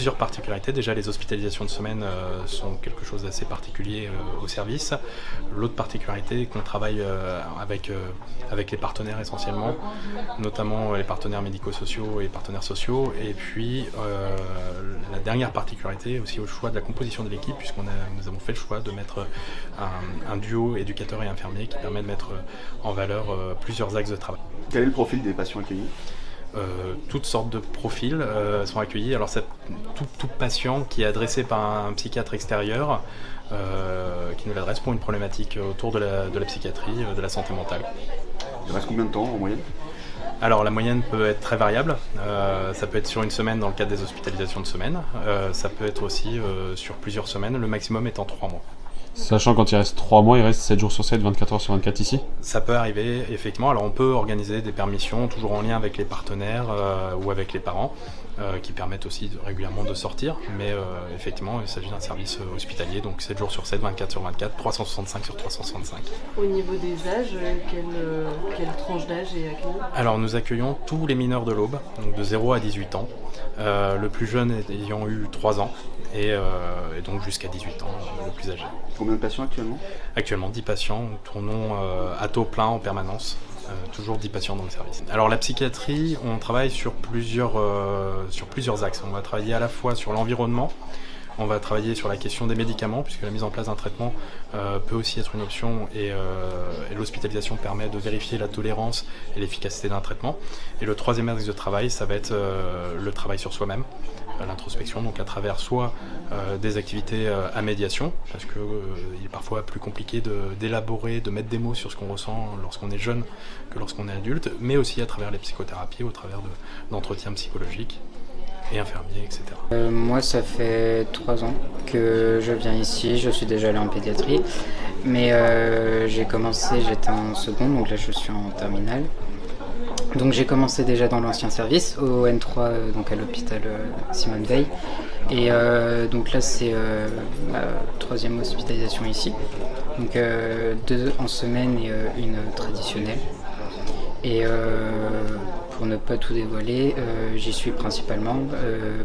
plusieurs particularités. Déjà, les hospitalisations de semaine sont quelque chose d'assez particulier au service. L'autre particularité, qu'on travaille avec les partenaires essentiellement, notamment les partenaires médico-sociaux et partenaires sociaux. Et puis, la dernière particularité aussi au choix de la composition de l'équipe, nous avons fait le choix de mettre un duo éducateur et infirmier qui permet de mettre en valeur plusieurs axes de travail. Quel est le profil des patients accueillis ? Toutes sortes de profils sont accueillis. Alors c'est tout patient qui est adressé par un psychiatre extérieur qui nous l'adresse pour une problématique autour de la psychiatrie, de la santé mentale. Il reste combien de temps en moyenne ? Alors la moyenne peut être très variable, ça peut être sur une semaine dans le cadre des hospitalisations de semaine, ça peut être aussi sur plusieurs semaines, le maximum étant 3 mois. Sachant quand il reste 3 mois, il reste 7 jours sur 7, 24 heures sur 24 ici ? Ça peut arriver, effectivement. Alors on peut organiser des permissions, toujours en lien avec les partenaires ou avec les parents, qui permettent aussi régulièrement de sortir. Mais effectivement, il s'agit d'un service hospitalier, donc 7 jours sur 7, 24 sur 24, 365 sur 365. Au niveau des âges, quelle tranche d'âge est accueillie ? Alors nous accueillons tous les mineurs de l'Aube, donc de 0 à 18 ans, le plus jeune ayant eu 3 ans. Et donc jusqu'à 18 ans, le plus âgé. Combien de patients actuellement ? Actuellement 10 patients, nous tournons à taux plein en permanence, toujours 10 patients dans le service. Alors la psychiatrie, on travaille sur plusieurs axes. On va travailler à la fois sur l'environnement, on va travailler sur la question des médicaments, puisque la mise en place d'un traitement peut aussi être une option et l'hospitalisation permet de vérifier la tolérance et l'efficacité d'un traitement. Et le troisième axe de travail, ça va être le travail sur soi-même, l'introspection, donc à travers soit des activités à médiation, parce qu'il est parfois plus compliqué d'élaborer, de mettre des mots sur ce qu'on ressent lorsqu'on est jeune que lorsqu'on est adulte, mais aussi à travers les psychothérapies, au travers d'entretiens psychologiques et infirmiers, etc. Moi, ça fait 3 ans que je viens ici, je suis déjà allé en pédiatrie, mais j'étais en seconde, donc là je suis en terminale. Donc j'ai commencé déjà dans l'ancien service, au N3, donc à l'hôpital Simone Veil. Et donc là c'est ma 3e hospitalisation ici. Donc 2 en semaine et une traditionnelle. Et pour ne pas tout dévoiler, j'y suis principalement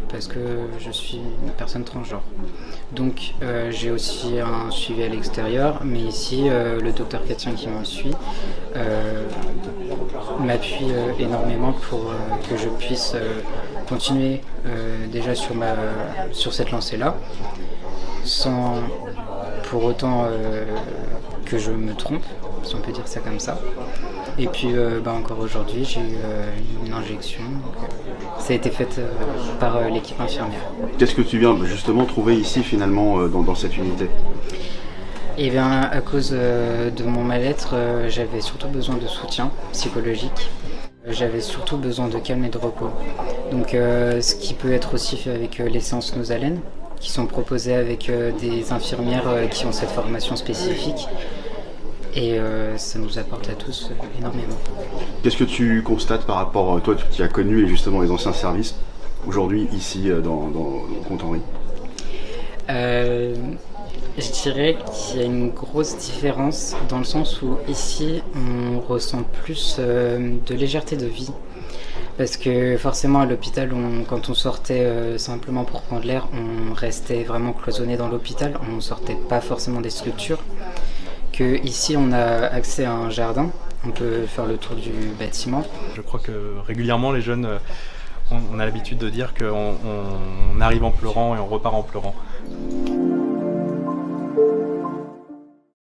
parce que je suis une personne transgenre. Donc j'ai aussi un suivi à l'extérieur, mais ici le docteur Catien qui me suit m'appuie énormément pour que je puisse continuer déjà sur cette lancée-là, sans pour autant que je me trompe, si on peut dire ça comme ça. Et puis encore aujourd'hui, j'ai eu une injection, donc, ça a été fait par l'équipe infirmière. Qu'est-ce que tu viens justement trouver ici finalement dans cette unité ? Et bien à cause de mon mal-être, j'avais surtout besoin de soutien psychologique. J'avais surtout besoin de calme et de repos. Donc ce qui peut être aussi fait avec les séances Nosalène, qui sont proposées avec des infirmières qui ont cette formation spécifique. Et ça nous apporte à tous énormément. Qu'est-ce que tu constates par rapport, toi qui as connu justement les anciens services, aujourd'hui ici dans Comte-Henri ? Je dirais qu'il y a une grosse différence dans le sens où ici on ressent plus de légèreté de vie. Parce que forcément à l'hôpital, quand on sortait simplement pour prendre l'air, on restait vraiment cloisonné dans l'hôpital, on ne sortait pas forcément des structures. Que ici on a accès à un jardin, on peut faire le tour du bâtiment. Je crois que régulièrement les jeunes, on a l'habitude de dire qu'on arrive en pleurant et on repart en pleurant.